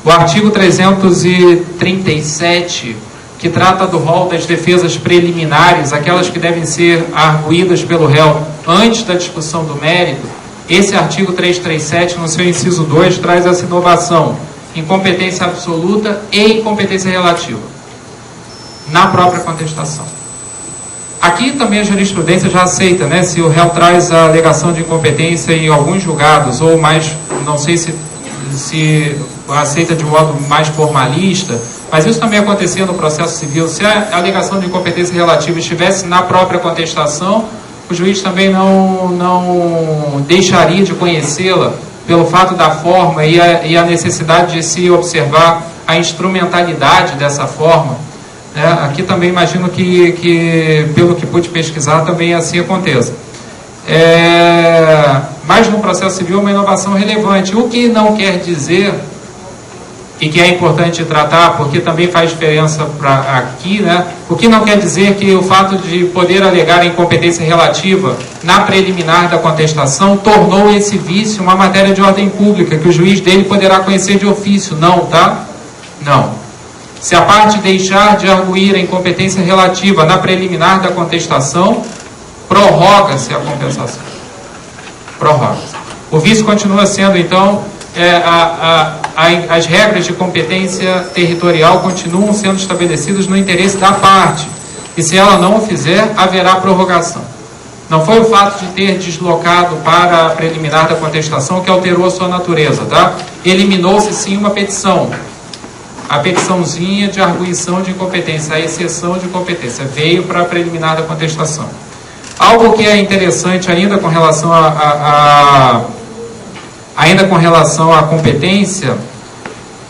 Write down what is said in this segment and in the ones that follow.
O artigo 337, que trata do rol das defesas preliminares, aquelas que devem ser arguídas pelo réu antes da discussão do mérito, esse artigo 337, no seu inciso 2, traz essa inovação: incompetência absoluta e incompetência relativa na própria contestação. Aqui também a jurisprudência já aceita, né? Se o réu traz a alegação de incompetência em alguns julgados, ou mais, não sei se aceita de modo mais formalista, mas isso também acontecia no processo civil. Se a alegação de incompetência relativa estivesse na própria contestação, o juiz também não deixaria de conhecê-la pelo fato da forma e a necessidade de se observar a instrumentalidade dessa forma. Aqui também imagino que, pelo que pude pesquisar, também assim aconteça. Mas no processo civil é uma inovação relevante, o que não quer dizer, e que é importante tratar, porque também faz diferença aqui, né? O que não quer dizer que o fato de poder alegar a incompetência relativa na preliminar da contestação tornou esse vício uma matéria de ordem pública, que o juiz dele poderá conhecer de ofício. Não, tá? Não. Se a parte deixar de arguir a incompetência relativa na preliminar da contestação, prorroga-se a compensação. Prorroga-se. O vício continua sendo, então, as regras de competência territorial continuam sendo estabelecidas no interesse da parte, e se ela não o fizer, haverá prorrogação. Não foi o fato de ter deslocado para a preliminar da contestação que alterou a sua natureza, tá? Eliminou-se sim uma petição, a petiçãozinha de arguição de incompetência, a exceção de competência, veio para a preliminar da contestação. Algo que é interessante ainda com relação à competência,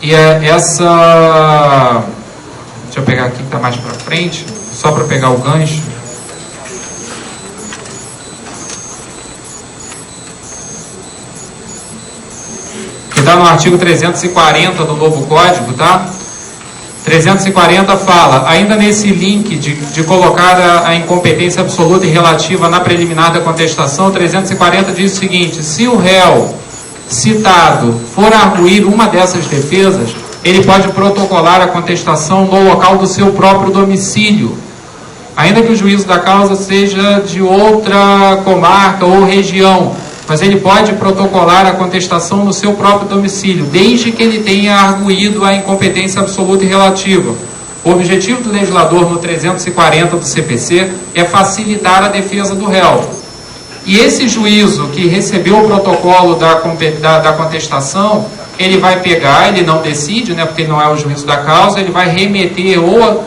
e essa... Deixa eu pegar aqui que está mais para frente, só para pegar o gancho. Que está no artigo 340 do novo Código, tá? 340 fala, ainda nesse link de colocar a incompetência absoluta e relativa na preliminar da contestação, 340 diz o seguinte: se o réu citado for arguir uma dessas defesas, ele pode protocolar a contestação no local do seu próprio domicílio, ainda que o juízo da causa seja de outra comarca ou região, mas ele pode protocolar a contestação no seu próprio domicílio, desde que ele tenha arguído a incompetência absoluta e relativa. O objetivo do legislador no 340 do CPC é facilitar a defesa do réu. E esse juízo que recebeu o protocolo da contestação, ele vai pegar, ele não decide, né, porque ele não é o juízo da causa, ele vai remeter ou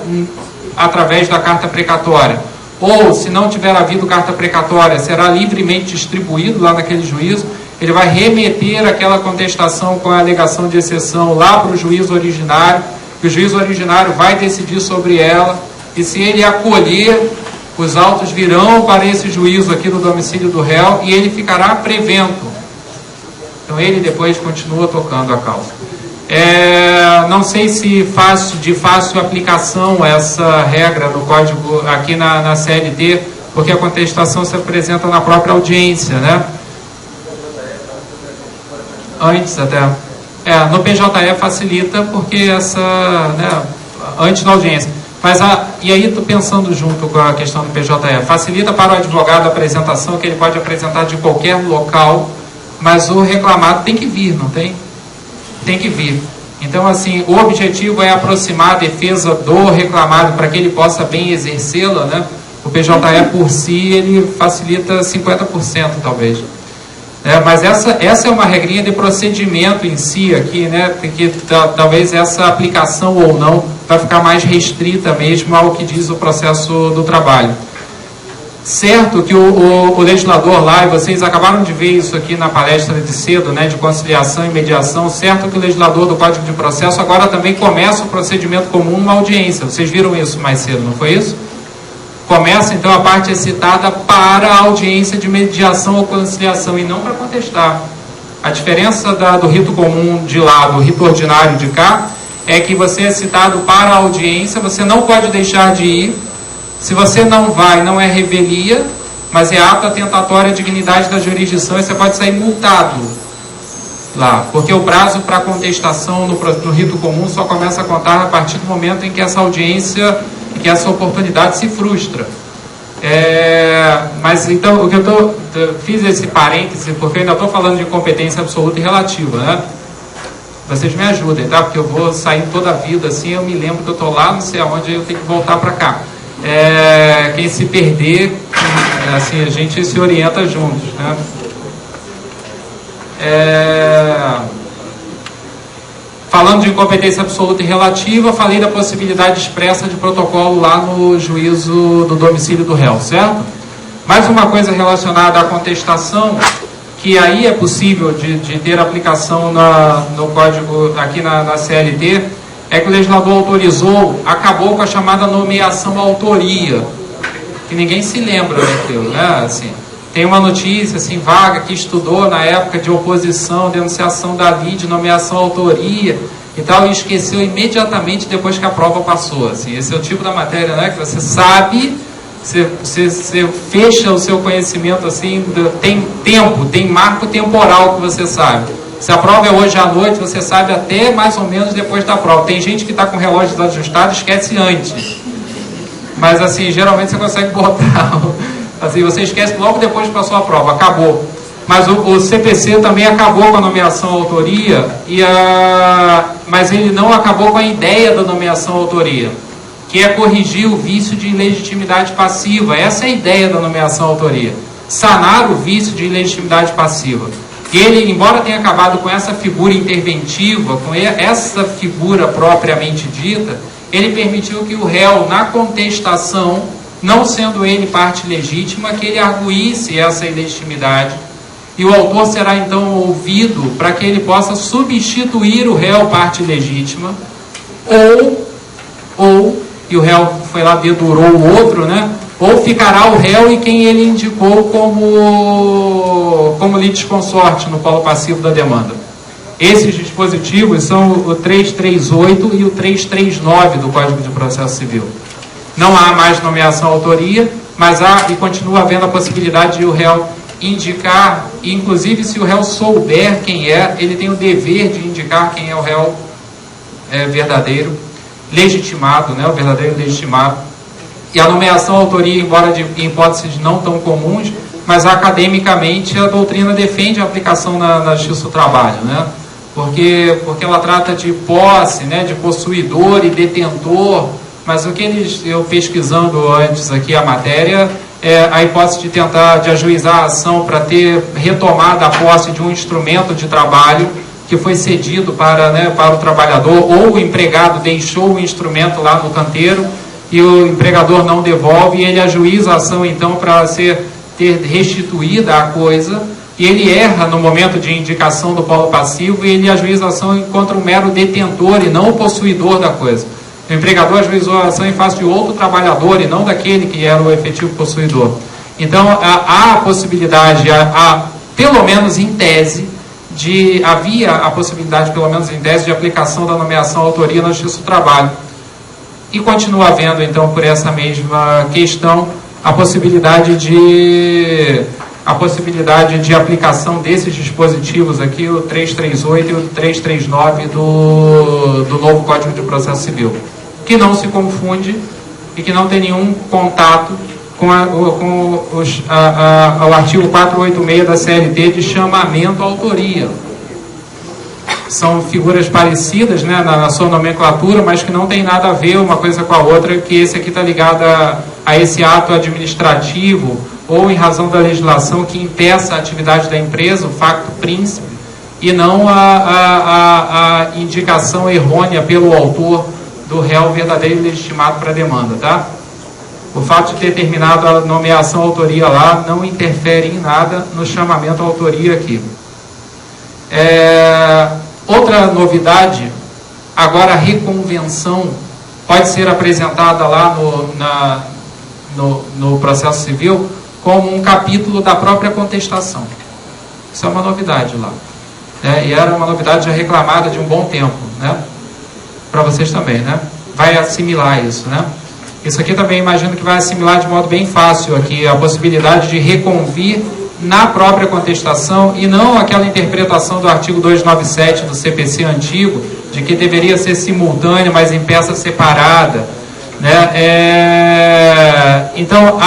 através da carta precatória, ou se não tiver havido carta precatória, será livremente distribuído lá naquele juízo, ele vai remeter aquela contestação com a alegação de exceção lá para o juízo originário, que o juízo originário vai decidir sobre ela, e se ele acolher, os autos virão para esse juízo aqui no domicílio do réu e ele ficará prevento. Então ele depois continua tocando a causa. Não sei se de fácil aplicação essa regra no código aqui na CLT, porque a contestação se apresenta na própria audiência, né? Antes até. No PJE facilita porque antes da audiência. E aí estou pensando junto com a questão do PJE, facilita para o advogado a apresentação, que ele pode apresentar de qualquer local, mas o reclamado tem que vir, não tem? Tem que vir. Então, assim, o objetivo é aproximar a defesa do reclamado para que ele possa bem exercê-la, né? O PJE por si, ele facilita 50%, talvez. Mas essa é uma regrinha de procedimento em si aqui, né? Que talvez essa aplicação ou não vai ficar mais restrita mesmo ao que diz o processo do trabalho. Certo que o legislador lá, e vocês acabaram de ver isso aqui na palestra de cedo, né, de conciliação e mediação, certo que o legislador do Código de Processo agora também começa o procedimento comum numa audiência. Vocês viram isso mais cedo, não foi isso? Começa então a parte excitada para a audiência de mediação ou conciliação e não para contestar. A diferença do rito comum de lá, do rito ordinário de cá, é que você é citado para a audiência, você não pode deixar de ir. Se você não vai, não é revelia, mas é ato atentatório à dignidade da jurisdição e você pode sair multado. lá, porque o prazo para contestação no rito comum só começa a contar a partir do momento em que essa audiência, que essa oportunidade se frustra. Mas então, o que eu fiz esse parêntese, porque eu ainda estou falando de competência absoluta e relativa, né? Vocês me ajudem, tá? Porque eu vou sair toda a vida assim, eu me lembro que eu estou lá, não sei aonde, eu tenho que voltar para cá. Quem se perder, assim, a gente se orienta juntos, né? Falando de incompetência absoluta e relativa, falei da possibilidade expressa de protocolo lá no juízo do domicílio do réu, certo? Mais uma coisa relacionada à contestação, que aí é possível de ter aplicação no código, aqui na CLT, é que o legislador autorizou, acabou com a chamada nomeação autoria, que ninguém se lembra daquilo, né? Assim, tem uma notícia assim, vaga que estudou na época de oposição, denunciação da lide, nomeação autoria e tal, e esqueceu imediatamente depois que a prova passou. Assim, esse é o tipo da matéria, né, que você sabe, você fecha o seu conhecimento assim, tem tempo, tem marco temporal que você sabe. Se a prova é hoje à noite, você sabe até mais ou menos depois da prova. Tem gente que está com o relógio desajustado e esquece antes. Mas assim, geralmente você consegue botar. Assim, você esquece logo depois que passou a prova, acabou. Mas o CPC também acabou com a nomeação autoria, mas ele não acabou com a ideia da nomeação autoria, que é corrigir o vício de ilegitimidade passiva. Essa é a ideia da nomeação autoria. Sanar o vício de ilegitimidade passiva. Ele, embora tenha acabado com essa figura interventiva, com essa figura propriamente dita, ele permitiu que o réu, na contestação, não sendo ele parte legítima, que ele arguísse essa ilegitimidade. E o autor será então ouvido para que ele possa substituir o réu parte legítima, ou e o réu foi lá, dedurou o outro, né? Ou ficará o réu e quem ele indicou como litisconsorte no polo passivo da demanda. Esses dispositivos são o 338 e o 339 do Código de Processo Civil. Não há mais nomeação autoria, mas há e continua havendo a possibilidade de o réu indicar, inclusive se o réu souber quem é, ele tem o dever de indicar quem é o réu verdadeiro, legitimado, né, o verdadeiro legitimado. E a nomeação autoria, embora em hipóteses não tão comuns, mas academicamente a doutrina defende a aplicação na justiça do trabalho, né? Porque ela trata de posse, né, de possuidor e detentor, mas o que eu pesquisando antes aqui a matéria, a hipótese de tentar de ajuizar a ação para ter retomada a posse de um instrumento de trabalho que foi cedido para o trabalhador, ou o empregado deixou o instrumento lá no canteiro e o empregador não devolve, e ele ajuiza a ação então para ter restituída a coisa, e ele erra no momento de indicação do polo passivo, e ele ajuiza a ação contra um mero detentor e não o possuidor da coisa. O empregador ajuizou a ação em face de outro trabalhador e não daquele que era o efetivo possuidor. Então há a possibilidade, pelo menos em tese, havia a possibilidade, pelo menos em tese, de aplicação da nomeação autoria na justiça do trabalho. E continua havendo, então, por essa mesma questão, a possibilidade de aplicação desses dispositivos aqui, o 338 e o 339 do novo Código de Processo Civil, que não se confunde e que não tem nenhum contato com o artigo 486 da CLT de chamamento à autoria. São figuras parecidas, né, na sua nomenclatura, mas que não tem nada a ver uma coisa com a outra, que esse aqui está ligado a esse ato administrativo ou em razão da legislação que impeça a atividade da empresa, o facto príncipe, e não a indicação errônea pelo autor do réu verdadeiro e legitimado para a demanda, tá? O fato de ter terminado a nomeação à autoria lá não interfere em nada no chamamento à autoria aqui. Outra novidade, agora a reconvenção pode ser apresentada lá no processo civil como um capítulo da própria contestação. Isso é uma novidade lá. E era uma novidade já reclamada de um bom tempo, né? Para vocês também, né? Vai assimilar isso, né? Isso aqui também imagino que vai assimilar de modo bem fácil aqui a possibilidade de reconvir na própria contestação e não aquela interpretação do artigo 297 do CPC antigo, de que deveria ser simultânea, mas em peça separada, né? Então,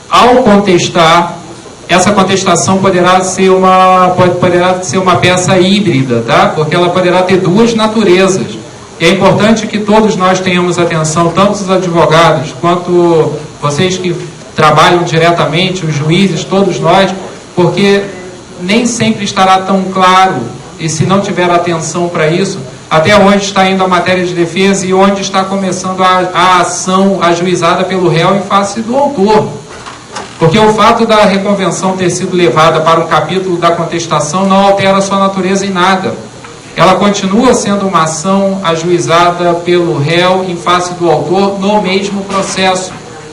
ao contestar, essa contestação poderá ser uma peça híbrida, tá? Porque ela poderá ter duas naturezas. E é importante que todos nós tenhamos atenção, tanto os advogados quanto vocês que trabalham diretamente, os juízes, todos nós, porque nem sempre estará tão claro, e se não tiver atenção para isso, até onde está indo a matéria de defesa e onde está começando a ação ajuizada pelo réu em face do autor. Porque o fato da reconvenção ter sido levada para um capítulo da contestação não altera sua natureza em nada. Ela continua sendo uma ação ajuizada pelo réu em face do autor no mesmo processo,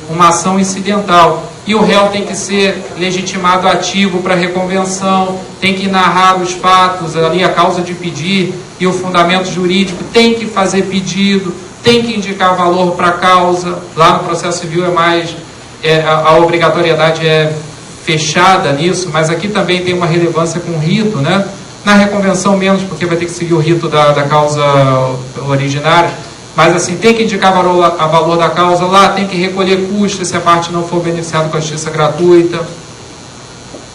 uma ação incidental. E o réu tem que ser legitimado ativo para a reconvenção, tem que narrar os fatos, ali a causa de pedir e o fundamento jurídico, tem que fazer pedido, tem que indicar valor para a causa. Lá no processo civil a obrigatoriedade é fechada nisso, mas aqui também tem uma relevância com o rito, né? Na reconvenção menos, porque vai ter que seguir o rito da causa originária, mas assim, tem que indicar a valor da causa, lá tem que recolher custos se a parte não for beneficiada com a justiça gratuita,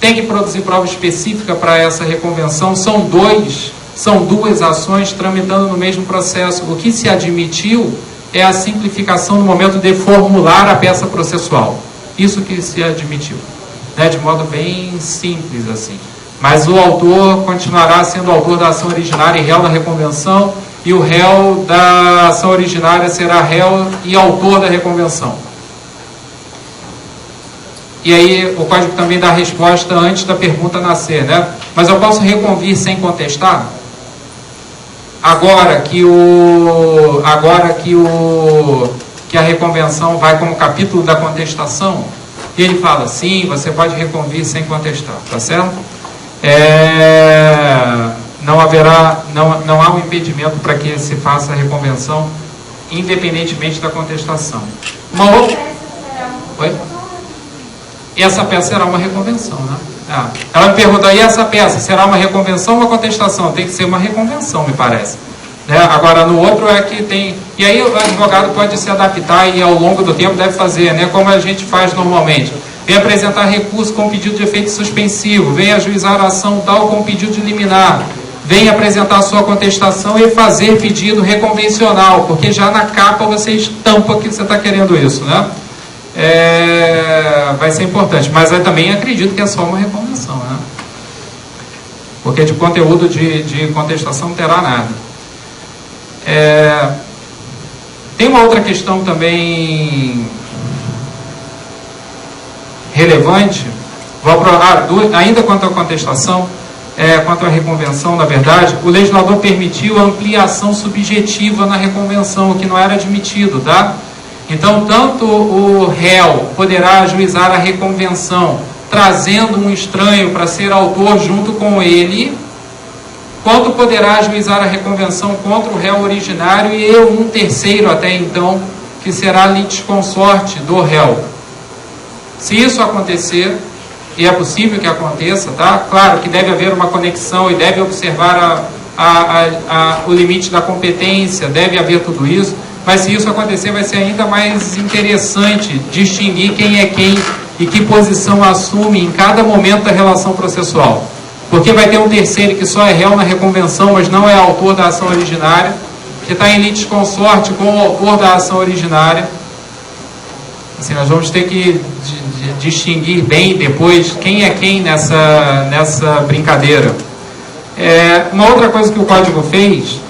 tem que produzir prova específica para essa reconvenção. São duas ações tramitando no mesmo processo. O que se admitiu é a simplificação no momento de formular a peça processual. Isso que se admitiu, né? De modo bem simples assim. Mas o autor continuará sendo o autor da ação originária e réu da reconvenção, e o réu da ação originária será réu e autor da reconvenção. E aí o Código também dá a resposta antes da pergunta nascer, né? Mas eu posso reconvir sem contestar? Agora que a reconvenção vai como capítulo da contestação, ele fala, sim, você pode reconvir sem contestar, tá certo? Não há um impedimento para que se faça a reconvenção, independentemente da contestação. Uma outra... Oi? Essa peça será uma reconvenção, né? Ela me perguntou, e essa peça será uma reconvenção ou uma contestação? Tem que ser uma reconvenção, me parece. Agora, no outro é que tem... E aí o advogado pode se adaptar e ao longo do tempo deve fazer, né? Como a gente faz normalmente. Vem apresentar recurso com pedido de efeito suspensivo, vem ajuizar a ação tal com pedido de liminar, vem apresentar sua contestação e fazer pedido reconvencional, porque já na capa você estampa que você está querendo isso, né? Vai ser importante, mas eu também acredito que é só uma reconvenção, né? Porque de conteúdo de contestação não terá nada. Tem uma outra questão também relevante, ainda quanto à contestação, quanto à reconvenção, na verdade, o legislador permitiu a ampliação subjetiva na reconvenção, o que não era admitido, tá? Então, tanto o réu poderá ajuizar a reconvenção trazendo um estranho para ser autor junto com ele, quanto poderá ajuizar a reconvenção contra o réu originário e um terceiro até então, que será litisconsorte do réu. Se isso acontecer, e é possível que aconteça, tá? Claro que deve haver uma conexão e deve observar o limite da competência, deve haver tudo isso, mas se isso acontecer vai ser ainda mais interessante distinguir quem é quem e que posição assume em cada momento da relação processual. Porque vai ter um terceiro que só é réu na reconvenção, mas não é autor da ação originária, que está em litisconsorte com o autor da ação originária. Assim, nós vamos ter que distinguir bem depois quem é quem nessa brincadeira. Uma outra coisa que o Código fez,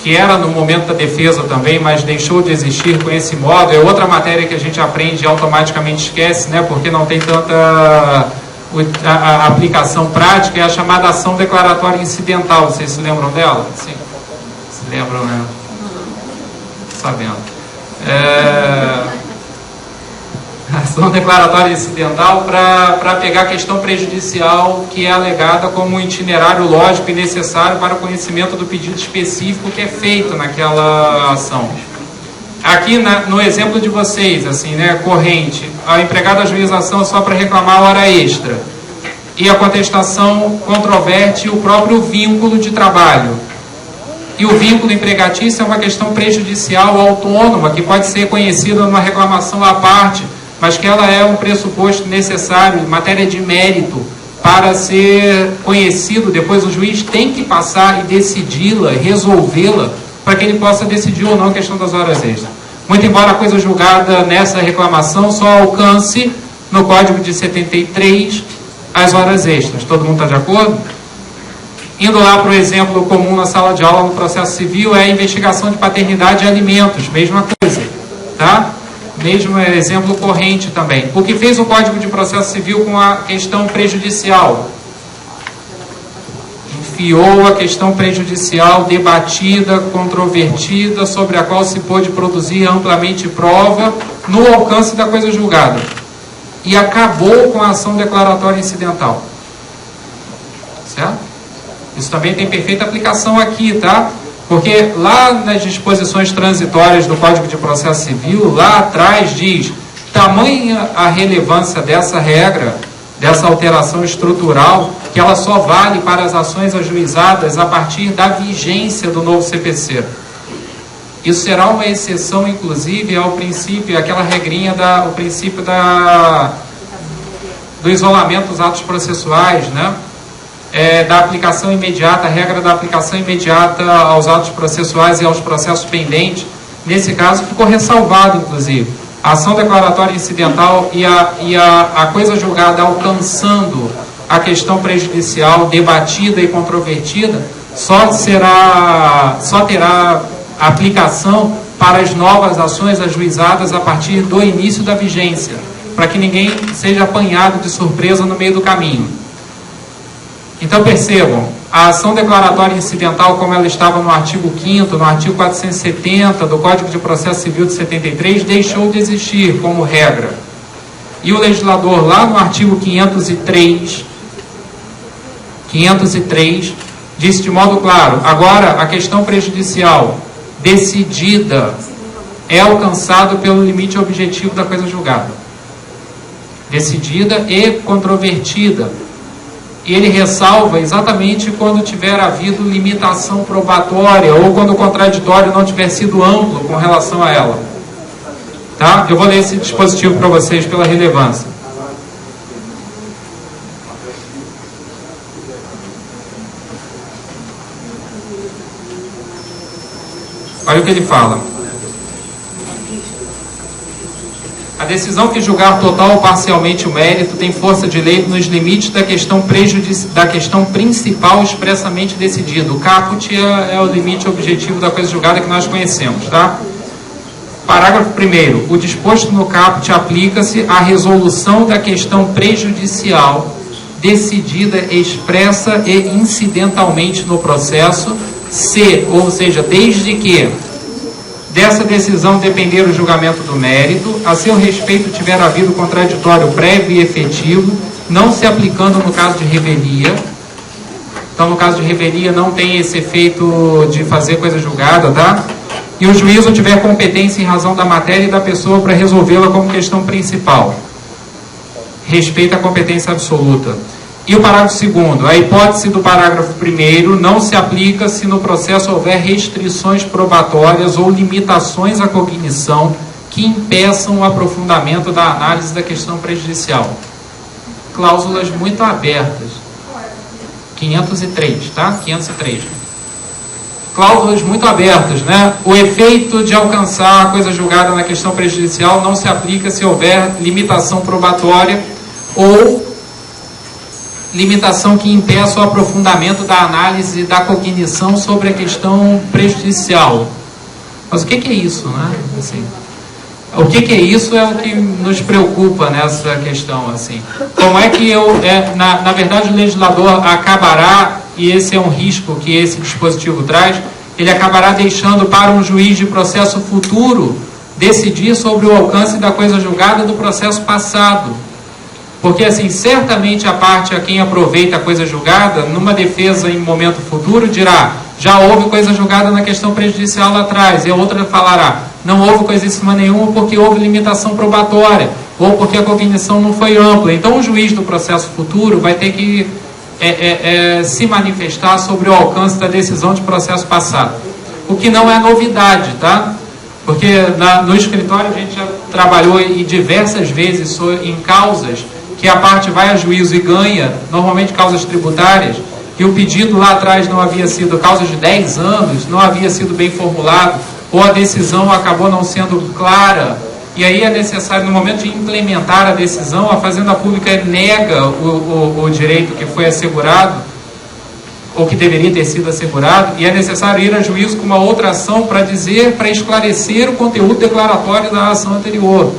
que era no momento da defesa também, mas deixou de existir com esse modo, é outra matéria que a gente aprende e automaticamente esquece, né, porque não tem tanta a aplicação prática, é a chamada ação declaratória incidental. Vocês se lembram dela? Sim. Se lembram, né? Sabendo. Ação declaratória incidental para pegar a questão prejudicial que é alegada como um itinerário lógico e necessário para o conhecimento do pedido específico que é feito naquela ação. aqui no exemplo de vocês, assim, né, corrente, a empregada da ajuização é só para reclamar a hora extra. E a contestação controverte o próprio vínculo de trabalho. E o vínculo empregatício é uma questão prejudicial autônoma, que pode ser conhecida numa reclamação à parte, mas que ela é um pressuposto necessário em matéria de mérito para ser conhecido. Depois o juiz tem que passar e decidi-la, resolvê-la, para que ele possa decidir ou não a questão das horas extras. Muito embora a coisa julgada nessa reclamação só alcance no Código de 73 as horas extras. Todo mundo está de acordo? Indo lá para o exemplo comum na sala de aula no processo civil, é a investigação de paternidade e alimentos, mesma coisa, tá? Mesmo exemplo corrente também. O que fez o Código de Processo Civil com a questão prejudicial? Enfiou a questão prejudicial debatida, controvertida, sobre a qual se pôde produzir amplamente prova no alcance da coisa julgada. E acabou com a ação declaratória incidental. Certo? Isso também tem perfeita aplicação aqui, tá? Porque lá nas disposições transitórias do Código de Processo Civil, lá atrás diz: tamanha a relevância dessa regra, dessa alteração estrutural, que ela só vale para as ações ajuizadas a partir da vigência do novo CPC. Isso será uma exceção, inclusive, ao princípio, aquela regrinha, o princípio do isolamento dos atos processuais, né? Da aplicação imediata, a regra da aplicação imediata aos atos processuais e aos processos pendentes. Nesse caso, ficou ressalvado, inclusive, a ação declaratória incidental e a coisa julgada alcançando a questão prejudicial debatida e controvertida, só terá aplicação para as novas ações ajuizadas a partir do início da vigência, para que ninguém seja apanhado de surpresa no meio do caminho. Então percebam, a ação declaratória incidental, como ela estava no artigo 5º, no artigo 470 do Código de Processo Civil de 73, deixou de existir como regra. E o legislador, lá no artigo 503, disse de modo claro: agora a questão prejudicial decidida é alcançado pelo limite objetivo da coisa julgada. Decidida e controvertida. E ele ressalva exatamente quando tiver havido limitação probatória ou quando o contraditório não tiver sido amplo com relação a ela. Tá? Eu vou ler esse dispositivo para vocês pela relevância. Olha o que ele fala. A decisão que julgar total ou parcialmente o mérito tem força de lei nos limites da questão principal expressamente decidida. O caput é o limite objetivo da coisa julgada que nós conhecemos, tá? Parágrafo 1º. O disposto no caput aplica-se à resolução da questão prejudicial decidida expressa e incidentalmente no processo, ou seja, desde que dessa decisão depender o julgamento do mérito, a seu respeito tiver havido contraditório prévio e efetivo, não se aplicando no caso de revelia. Então, no caso de revelia, não tem esse efeito de fazer coisa julgada, tá? E o juízo tiver competência em razão da matéria e da pessoa para resolvê-la como questão principal. Respeita a competência absoluta. E o parágrafo 2º, a hipótese do parágrafo 1º não se aplica se no processo houver restrições probatórias ou limitações à cognição que impeçam o aprofundamento da análise da questão prejudicial. Cláusulas muito abertas. 503, tá? 503. Cláusulas muito abertas, né? O efeito de alcançar a coisa julgada na questão prejudicial não se aplica se houver limitação probatória ou limitação que impeça o aprofundamento da análise da cognição sobre a questão prejudicial. Mas o que é isso, né? Assim, o que é isso é o que nos preocupa nessa questão, assim. Como é que na verdade o legislador acabará, e esse é um risco que esse dispositivo traz, ele acabará deixando para um juiz de processo futuro decidir sobre o alcance da coisa julgada do processo passado. Porque, assim, certamente a parte a quem aproveita a coisa julgada, numa defesa em momento futuro, dirá: já houve coisa julgada na questão prejudicial lá atrás. E a outra falará: não houve coisíssima nenhuma porque houve limitação probatória, ou porque a cognição não foi ampla. Então o juiz do processo futuro vai ter que se manifestar sobre o alcance da decisão de processo passado. O que não é novidade, tá? Porque no escritório a gente já trabalhou diversas vezes em causas que a parte vai a juízo e ganha, normalmente causas tributárias, e o pedido lá atrás não havia sido, causa de 10 anos, não havia sido bem formulado, ou a decisão acabou não sendo clara, e aí é necessário, no momento de implementar a decisão, a Fazenda Pública nega o direito que foi assegurado, ou que deveria ter sido assegurado, e é necessário ir a juízo com uma outra ação para esclarecer o conteúdo declaratório da ação anterior.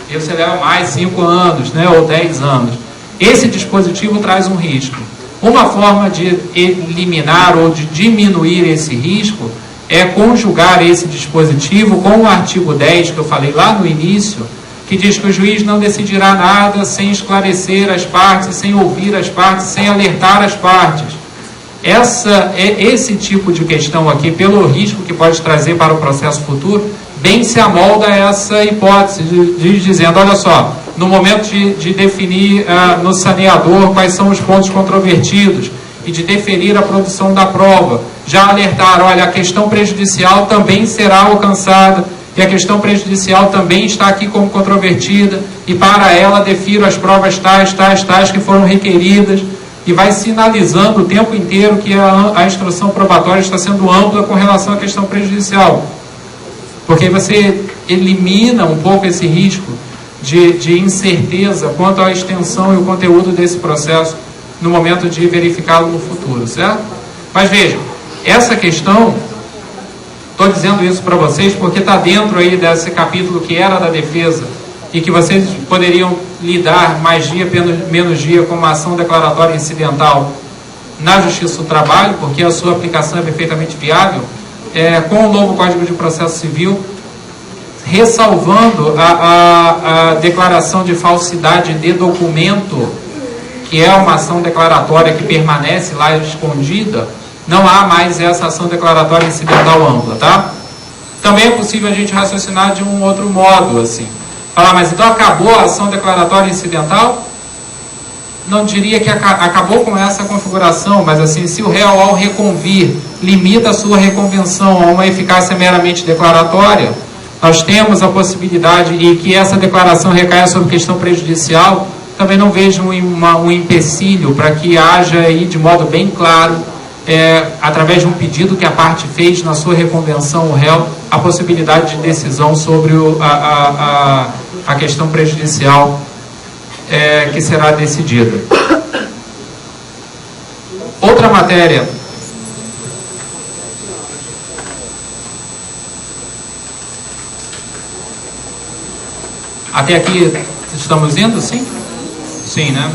E você leva mais 5 anos, né, ou 10 anos. Esse dispositivo traz um risco. Uma forma de eliminar ou de diminuir esse risco é conjugar esse dispositivo com o artigo 10, que eu falei lá no início, que diz que o juiz não decidirá nada sem esclarecer as partes, sem ouvir as partes, sem alertar as partes. Esse tipo de questão aqui, pelo risco que pode trazer para o processo futuro, bem se amolda essa hipótese, dizendo, olha só, no momento de definir no saneador quais são os pontos controvertidos e de deferir a produção da prova, já alertar, olha, a questão prejudicial também será alcançada e a questão prejudicial também está aqui como controvertida e para ela defiro as provas tais que foram requeridas, e vai sinalizando o tempo inteiro que a instrução probatória está sendo ampla com relação à questão prejudicial. Porque você elimina um pouco esse risco de incerteza quanto à extensão e o conteúdo desse processo no momento de verificá-lo no futuro, certo? Mas vejam, essa questão, estou dizendo isso para vocês porque está dentro aí desse capítulo que era da defesa e que vocês poderiam lidar mais dia, menos dia com uma ação declaratória incidental na Justiça do Trabalho, porque a sua aplicação é perfeitamente viável, com o novo Código de Processo Civil, ressalvando a declaração de falsidade de documento, que é uma ação declaratória que permanece lá escondida, não há mais essa ação declaratória incidental ampla, tá? Também é possível a gente raciocinar de um outro modo, assim. Falar, mas então acabou a ação declaratória incidental? Não diria que acabou com essa configuração, mas assim, se o réu ao reconvir limita a sua reconvenção a uma eficácia meramente declaratória, nós temos a possibilidade e que essa declaração recaia sobre questão prejudicial, também não vejo um empecilho para que haja aí de modo bem claro, através de um pedido que a parte fez na sua reconvenção, o réu, a possibilidade de decisão sobre a questão prejudicial que será decidida. Outra matéria. Até aqui estamos indo, sim? Sim, né?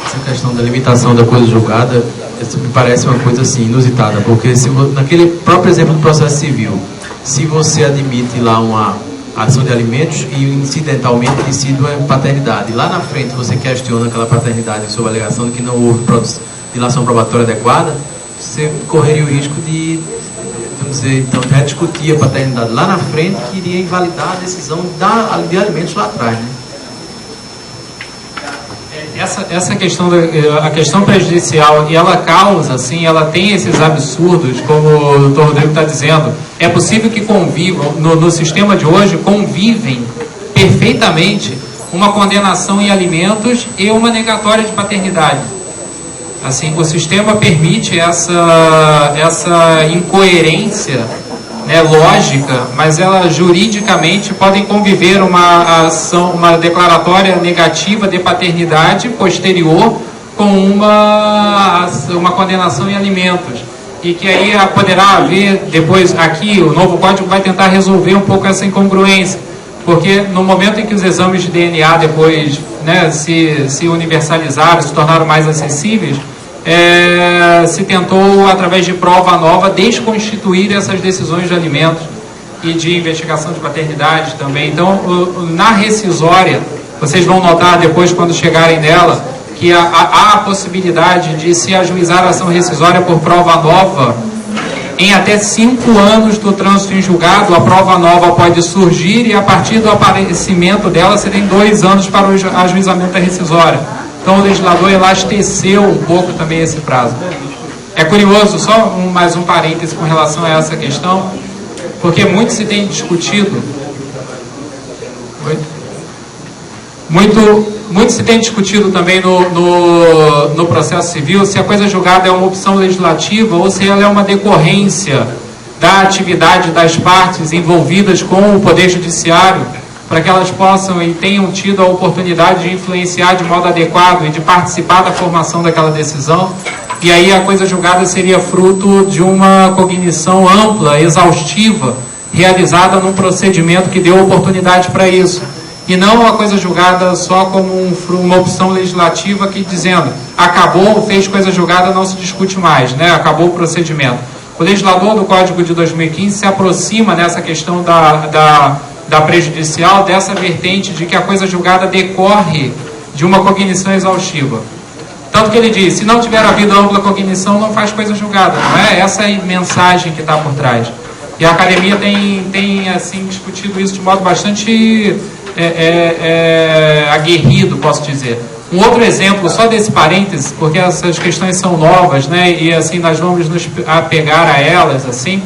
Essa questão da limitação da coisa julgada, isso me parece uma coisa assim, inusitada, porque naquele próprio exemplo do processo civil, se você admite lá uma ação de alimentos e incidentalmente decide uma paternidade, lá na frente você questiona aquela paternidade sob a alegação de que não houve dilação probatória adequada, você correria o risco de, vamos dizer, então, rediscutir a paternidade lá na frente, que iria invalidar a decisão de alimentos lá atrás, né? Essa questão, a questão prejudicial, e ela causa, assim, ela tem esses absurdos, como o doutor Rodrigo está dizendo, é possível que convivam, no sistema de hoje, convivem perfeitamente uma condenação em alimentos e uma negatória de paternidade. Assim, o sistema permite essa incoerência, né, lógica, mas ela juridicamente podem conviver uma declaratória negativa de paternidade posterior com uma condenação em alimentos. E que aí poderá haver, depois aqui, o novo código vai tentar resolver um pouco essa incongruência, porque no momento em que os exames de DNA depois, né, se universalizaram, se tornaram mais acessíveis, se tentou, através de prova nova, desconstituir essas decisões de alimentos e de investigação de paternidade também. Então, na rescisória, vocês vão notar depois, quando chegarem nela, que há a possibilidade de se ajuizar a ação rescisória por prova nova em até 5 anos do trânsito em julgado, a prova nova pode surgir e a partir do aparecimento dela você tem 2 anos para o ajuizamento da rescisória. Então o legislador elasteceu um pouco também esse prazo. É curioso, só mais um parêntese com relação a essa questão, porque muito se tem discutido, muito se tem discutido também no processo civil se a coisa julgada é uma opção legislativa ou se ela é uma decorrência da atividade das partes envolvidas com o Poder Judiciário, para que elas possam e tenham tido a oportunidade de influenciar de modo adequado e de participar da formação daquela decisão. E aí a coisa julgada seria fruto de uma cognição ampla, exaustiva, realizada num procedimento que deu oportunidade para isso. E não uma coisa julgada só como uma opção legislativa que dizendo, acabou, fez coisa julgada, não se discute mais, né? Acabou o procedimento. O legislador do Código de 2015 se aproxima nessa questão da prejudicial, dessa vertente de que a coisa julgada decorre de uma cognição exaustiva. Tanto que ele diz, se não tiver havido ampla cognição, não faz coisa julgada. Não é essa a mensagem que está por trás. E a academia tem assim, discutido isso de modo bastante aguerrido, posso dizer. Um outro exemplo, só desse parênteses, porque essas questões são novas, né? E assim, nós vamos nos apegar a elas, assim,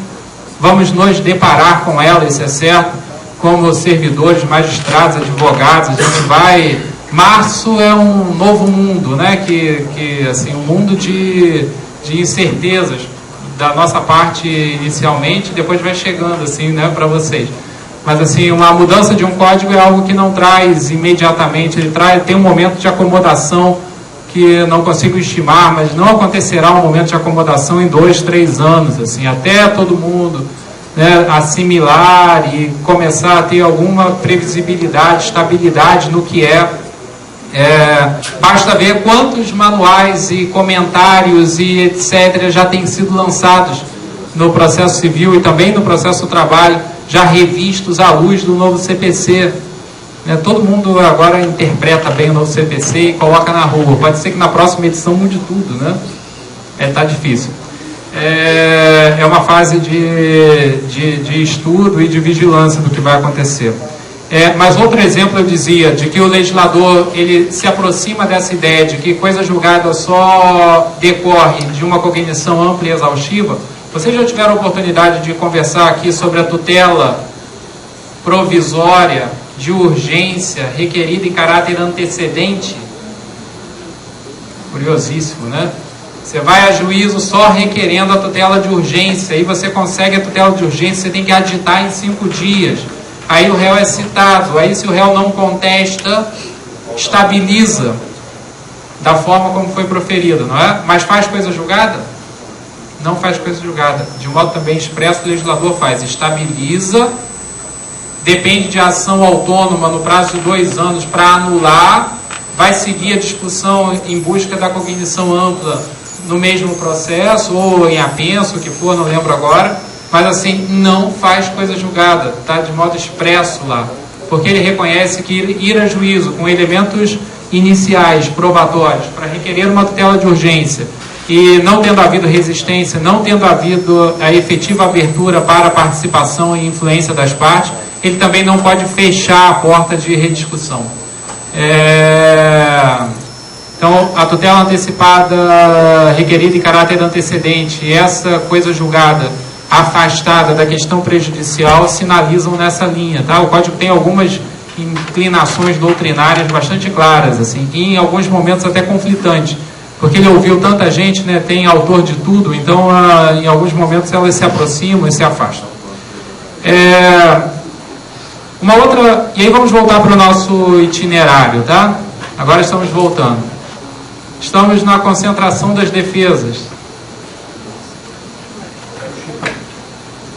vamos nos deparar com elas, isso é certo, como servidores, magistrados, advogados, a gente vai... Março é um novo mundo, né? Que assim, um mundo de incertezas da nossa parte inicialmente, depois vai chegando assim, né, para vocês. Mas assim, uma mudança de um código é algo que não traz imediatamente, ele tem um momento de acomodação que não consigo estimar, mas não acontecerá um momento de acomodação em 2, 3 anos, assim, até todo mundo, né, assimilar e começar a ter alguma previsibilidade, estabilidade no que basta ver quantos manuais e comentários e etc. já têm sido lançados no processo civil e também no processo do trabalho, já revistos à luz do novo CPC. Todo mundo agora interpreta bem o novo CPC e coloca na rua. Pode ser que na próxima edição mude tudo, né? Tá difícil. É uma fase de estudo e de vigilância do que vai acontecer. Mas outro exemplo eu dizia, de que o legislador ele se aproxima dessa ideia de que coisa julgada só decorre de uma cognição ampla e exaustiva. Vocês já tiveram a oportunidade de conversar aqui sobre a tutela provisória de urgência requerida em caráter antecedente? Curiosíssimo, né? Você vai a juízo só requerendo a tutela de urgência, aí você consegue a tutela de urgência, você tem que aditar em 5 dias. Aí o réu é citado, aí se o réu não contesta, estabiliza da forma como foi proferido, não é? Mas faz coisa julgada? Não faz coisa julgada. De um modo também expresso, o legislador faz, estabiliza, depende de ação autônoma no prazo de 2 anos para anular, vai seguir a discussão em busca da cognição ampla no mesmo processo, ou em apenso, o que for, não lembro agora, mas assim, não faz coisa julgada, tá? De modo expresso lá, porque ele reconhece que ir a juízo com elementos iniciais, probatórios, para requerer uma tutela de urgência, e não tendo havido resistência, não tendo havido a efetiva abertura para a participação e influência das partes, ele também não pode fechar a porta de rediscussão. Então, a tutela antecipada requerida em caráter antecedente e essa coisa julgada afastada da questão prejudicial sinalizam nessa linha, tá? O Código tem algumas inclinações doutrinárias bastante claras, assim, e em alguns momentos até conflitantes, porque ele ouviu tanta gente, né? Tem autor de tudo, então em alguns momentos elas se aproximam e se afastam. Uma outra, e aí vamos voltar para o nosso itinerário, tá? Agora estamos voltando. Estamos na concentração das defesas.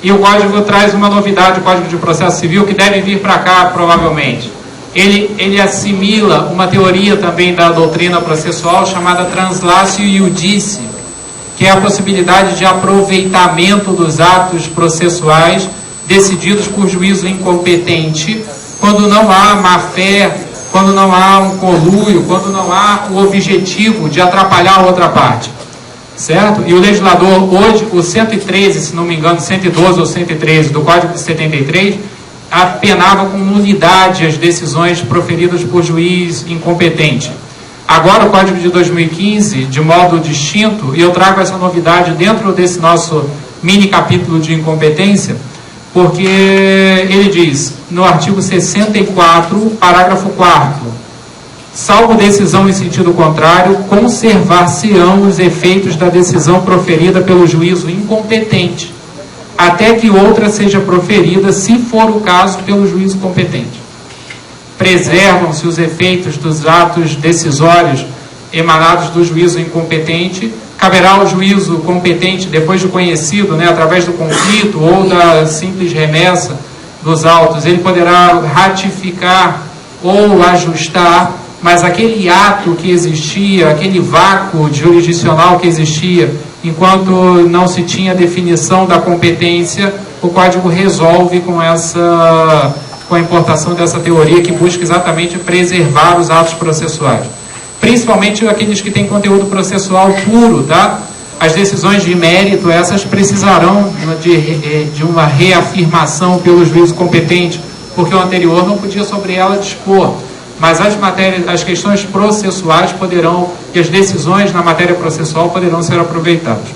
E o Código traz uma novidade, o Código de Processo Civil, que deve vir para cá, provavelmente. Ele assimila uma teoria também da doutrina processual chamada translatio iudice, que é a possibilidade de aproveitamento dos atos processuais decididos por juízo incompetente, quando não há má-fé, quando não há um conluio, quando não há o objetivo de atrapalhar a outra parte. certo? E o legislador hoje, o 113, se não me engano, 112 ou 113 do Código de 73, apenava com nulidade as decisões proferidas por juiz incompetente. Agora o Código de 2015, de modo distinto, e eu trago essa novidade dentro desse nosso mini capítulo de incompetência, porque ele diz, no artigo 64, parágrafo 4º, salvo decisão em sentido contrário, conservar-se-ão os efeitos da decisão proferida pelo juízo incompetente, até que outra seja proferida, se for o caso, pelo juízo competente. Preservam-se os efeitos dos atos decisórios emanados do juízo incompetente. Caberá ao juízo competente, depois de conhecido, através do conflito ou da simples remessa dos autos, ele poderá ratificar ou ajustar, mas aquele ato que existia, aquele vácuo jurisdicional que existia, enquanto não se tinha definição da competência, o Código resolve com a importação dessa teoria que busca exatamente preservar os atos processuais. Principalmente aqueles que têm conteúdo processual puro, tá? As decisões de mérito, essas precisarão de uma reafirmação pelo juízo competente, porque o anterior não podia sobre ela dispor. Mas as questões processuais poderão, e as decisões na matéria processual poderão ser aproveitadas.